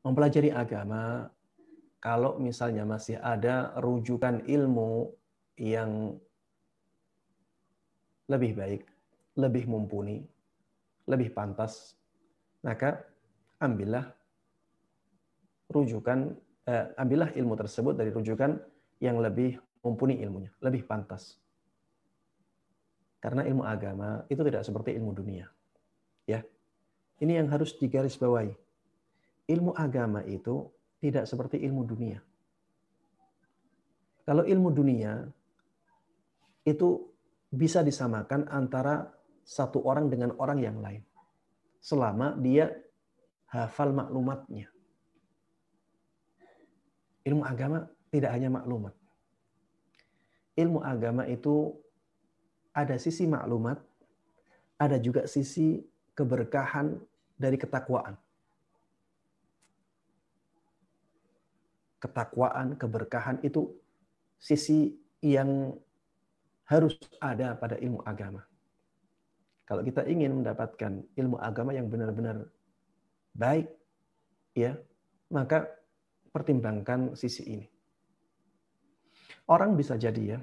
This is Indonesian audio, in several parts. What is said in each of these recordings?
Mempelajari agama, kalau misalnya masih ada rujukan ilmu yang lebih baik, lebih mumpuni, lebih pantas, maka ambillah ambillah ilmu tersebut dari rujukan yang lebih mumpuni ilmunya, lebih pantas. Karena ilmu agama itu tidak seperti ilmu dunia. Ya, ini yang harus digarisbawahi. Ilmu agama itu tidak seperti ilmu dunia. Kalau ilmu dunia itu bisa disamakan antara satu orang dengan orang yang lain. Selama dia hafal maklumatnya. Ilmu agama tidak hanya maklumat. Ilmu agama itu ada sisi maklumat, ada juga sisi keberkahan dari ketakwaan. Ketakwaan, keberkahan itu sisi yang harus ada pada ilmu agama. Kalau kita ingin mendapatkan ilmu agama yang benar-benar baik, ya, maka pertimbangkan sisi ini. Orang bisa jadi ya,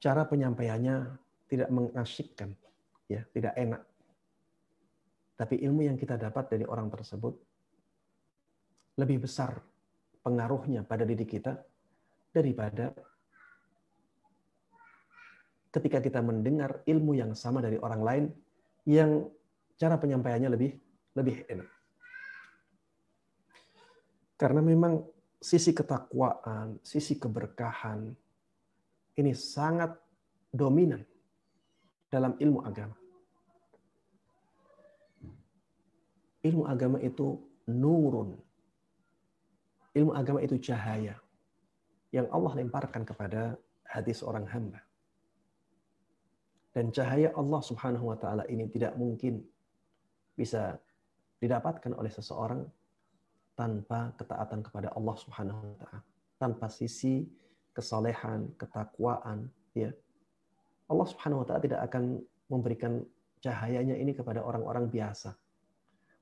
cara penyampaiannya tidak mengasyikkan, ya, tidak enak. Tapi ilmu yang kita dapat dari orang tersebut lebih besar pengaruhnya pada diri kita daripada ketika kita mendengar ilmu yang sama dari orang lain yang cara penyampaiannya lebih enak. Karena memang sisi ketakwaan, sisi keberkahan ini sangat dominan dalam ilmu agama. Ilmu agama itu nurun. Ilmu agama itu cahaya yang Allah lemparkan kepada hati seorang hamba. Dan cahaya Allah Subhanahu wa taala ini tidak mungkin bisa didapatkan oleh seseorang tanpa ketaatan kepada Allah Subhanahu wa taala, tanpa sisi kesalehan, ketakwaan, ya. Allah Subhanahu wa taala tidak akan memberikan cahayanya ini kepada orang-orang biasa.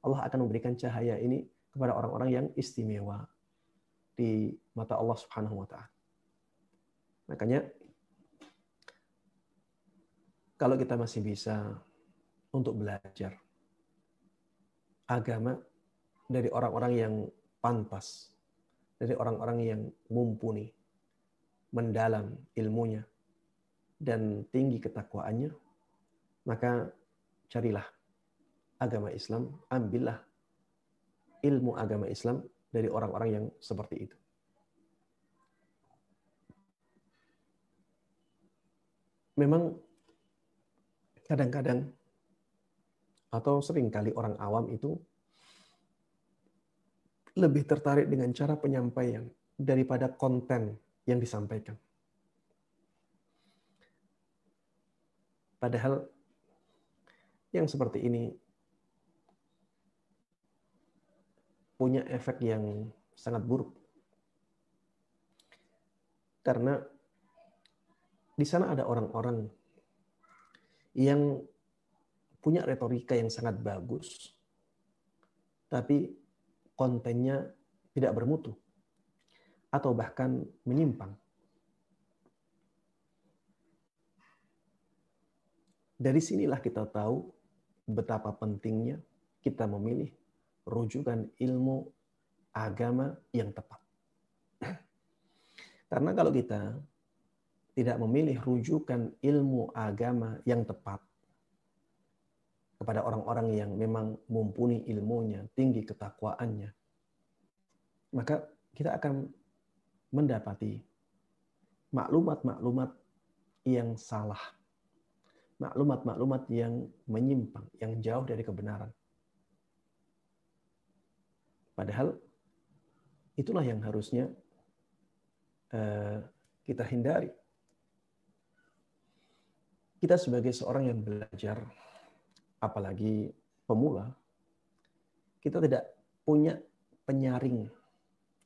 Allah akan memberikan cahaya ini kepada orang-orang yang istimewa di mata Allah Subhanahu wa taala. Makanya kalau kita masih bisa untuk belajar agama dari orang-orang yang pantas, dari orang-orang yang mumpuni, mendalam ilmunya, dan tinggi ketakwaannya, maka carilah agama Islam, ambillah ilmu agama Islam dari orang-orang yang seperti itu. Memang kadang-kadang atau seringkali orang awam itu lebih tertarik dengan cara penyampaian daripada konten yang disampaikan. Padahal yang seperti ini punya efek yang sangat buruk. Karena di sana ada orang-orang yang punya retorika yang sangat bagus, tapi kontennya tidak bermutu, atau bahkan menyimpang. Dari sinilah kita tahu betapa pentingnya kita memilih rujukan ilmu agama yang tepat. Karena kalau kita tidak memilih rujukan ilmu agama yang tepat kepada orang-orang yang memang mumpuni ilmunya, tinggi ketakwaannya, maka kita akan mendapati maklumat-maklumat yang salah, maklumat-maklumat yang menyimpang, yang jauh dari kebenaran. Padahal itulah yang harusnya kita hindari. Kita sebagai seorang yang belajar, apalagi pemula, kita tidak punya penyaring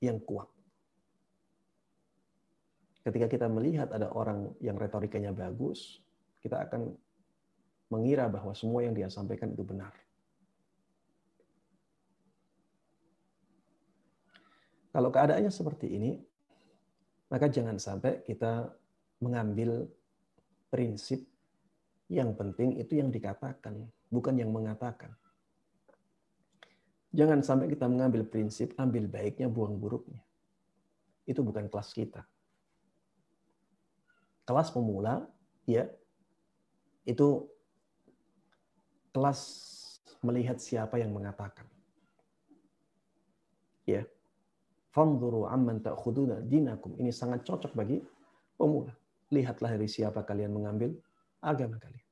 yang kuat. Ketika kita melihat ada orang yang retorikanya bagus, kita akan mengira bahwa semua yang dia sampaikan itu benar. Kalau keadaannya seperti ini, maka jangan sampai kita mengambil prinsip yang penting itu yang dikatakan, bukan yang mengatakan. Jangan sampai kita mengambil prinsip ambil baiknya, buang buruknya. Itu bukan kelas kita. Kelas pemula, ya, itu kelas melihat siapa yang mengatakan. Ya. Fanzuru amman ta'khuduna dinakum. Ini sangat cocok bagi pemula. Lihatlah dari siapa kalian mengambil agama kalian.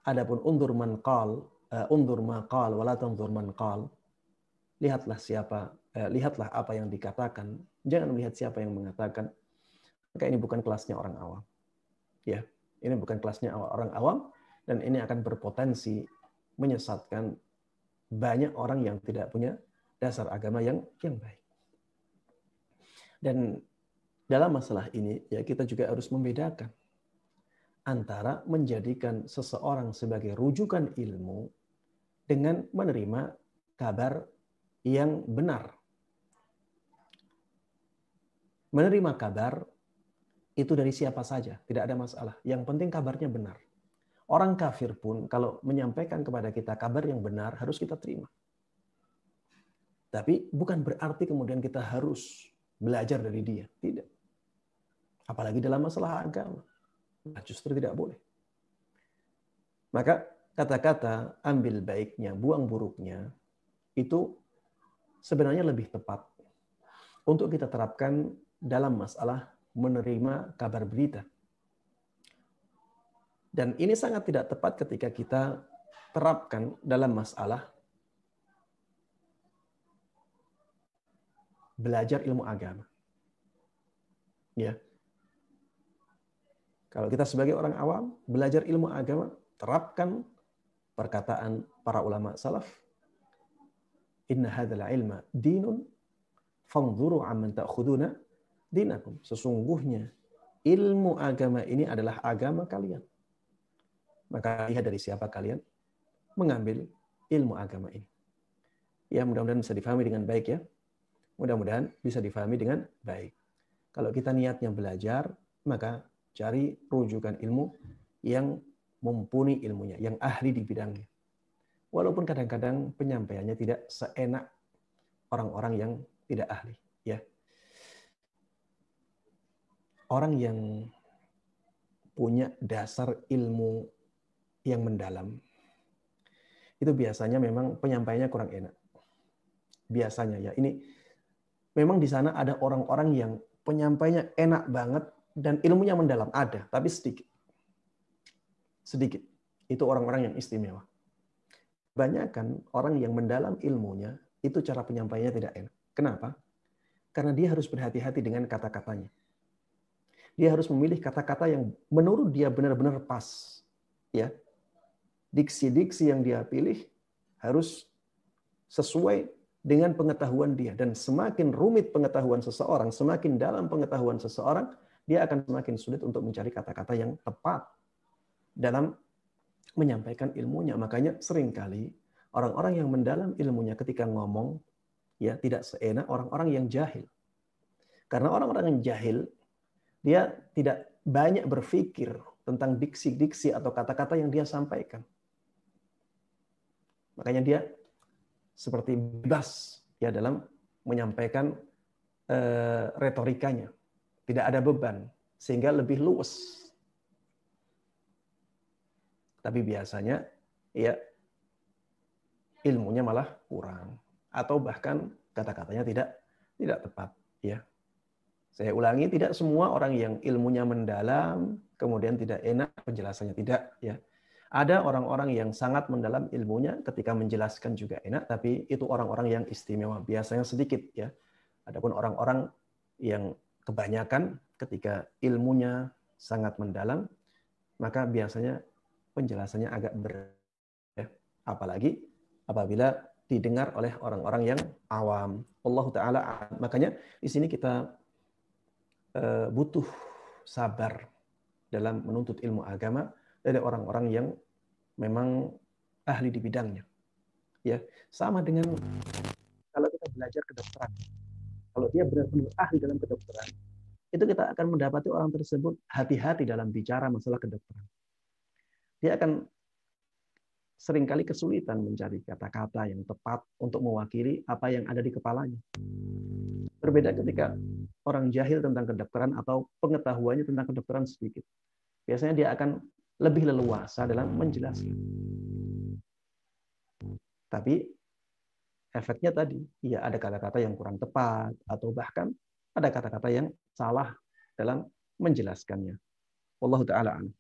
Adapun undur man qal, undur ma qal wala tanzur man qal. Lihatlah apa yang dikatakan, jangan melihat siapa yang mengatakan. Maka ini bukan kelasnya orang awam. Ya, ini bukan kelasnya orang awam dan ini akan berpotensi menyesatkan banyak orang yang tidak punya dasar agama yang baik. Dan dalam masalah ini ya kita juga harus membedakan antara menjadikan seseorang sebagai rujukan ilmu dengan menerima kabar yang benar. Menerima kabar itu dari siapa saja, tidak ada masalah. Yang penting kabarnya benar. Orang kafir pun kalau menyampaikan kepada kita kabar yang benar harus kita terima. Tapi bukan berarti kemudian kita harus belajar dari dia. Tidak. Apalagi dalam masalah agama. Nah, justru tidak boleh. Maka kata-kata ambil baiknya, buang buruknya, itu sebenarnya lebih tepat untuk kita terapkan dalam masalah menerima kabar berita. Dan ini sangat tidak tepat ketika kita terapkan dalam masalah belajar ilmu agama. Ya. Kalau kita sebagai orang awam belajar ilmu agama, terapkan perkataan para ulama salaf. Inna hadzal ilma dinun fanzuru amman ta'khuduna dinakum. Sesungguhnya ilmu agama ini adalah agama kalian. Maka lihat dari siapa kalian mengambil ilmu agama ini. Ya, mudah-mudahan bisa difahami dengan baik ya. Mudah-mudahan bisa difahami dengan baik. Kalau kita niatnya belajar, maka cari rujukan ilmu yang mumpuni ilmunya, yang ahli di bidangnya. Walaupun kadang-kadang penyampaiannya tidak seenak orang-orang yang tidak ahli. Ya. Orang yang punya dasar ilmu yang mendalam, itu biasanya memang penyampaiannya kurang enak. Biasanya ya, ini memang di sana ada orang-orang yang penyampaiannya enak banget dan ilmunya mendalam, ada, tapi sedikit. Sedikit. Itu orang-orang yang istimewa. Banyakan orang yang mendalam ilmunya, itu cara penyampaiannya tidak enak. Kenapa? Karena dia harus berhati-hati dengan kata-katanya. Dia harus memilih kata-kata yang menurut dia benar-benar pas. Ya. Diksi-diksi yang dia pilih harus sesuai dengan pengetahuan dia. Dan semakin rumit pengetahuan seseorang, semakin dalam pengetahuan seseorang, dia akan semakin sulit untuk mencari kata-kata yang tepat dalam menyampaikan ilmunya. Makanya seringkali orang-orang yang mendalam ilmunya ketika ngomong, ya tidak seenak orang-orang yang jahil. Karena orang-orang yang jahil, dia tidak banyak berpikir tentang diksi-diksi atau kata-kata yang dia sampaikan. Makanya dia seperti bebas ya dalam menyampaikan retorikanya. Tidak ada beban, sehingga lebih luwes. Tapi biasanya ya ilmunya malah kurang. Atau bahkan kata-katanya tidak tepat. Ya. Saya ulangi, tidak semua orang yang ilmunya mendalam, kemudian tidak enak penjelasannya. Tidak. Ya. Ada orang-orang yang sangat mendalam ilmunya, ketika menjelaskan juga enak, tapi itu orang-orang yang istimewa. Biasanya sedikit. Ya. Adapun orang-orang yang kebanyakan ketika ilmunya sangat mendalam, maka biasanya penjelasannya agak berat. Ya. Apalagi apabila didengar oleh orang-orang yang awam. Allah Ta'ala. Makanya di sini kita butuh sabar dalam menuntut ilmu agama dari orang-orang yang memang ahli di bidangnya. Ya, sama dengan kalau kita belajar kedokteran. Kalau dia benar-benar ahli dalam kedokteran, itu kita akan mendapati orang tersebut hati-hati dalam bicara masalah kedokteran. Dia akan seringkali kesulitan mencari kata-kata yang tepat untuk mewakili apa yang ada di kepalanya. Berbeda ketika orang jahil tentang kedokteran atau pengetahuannya tentang kedokteran sedikit. Biasanya dia akan lebih leluasa dalam menjelaskan. Tapi efeknya tadi, ya ada kata-kata yang kurang tepat, atau bahkan ada kata-kata yang salah dalam menjelaskannya. Wallahu ta'ala a'lam.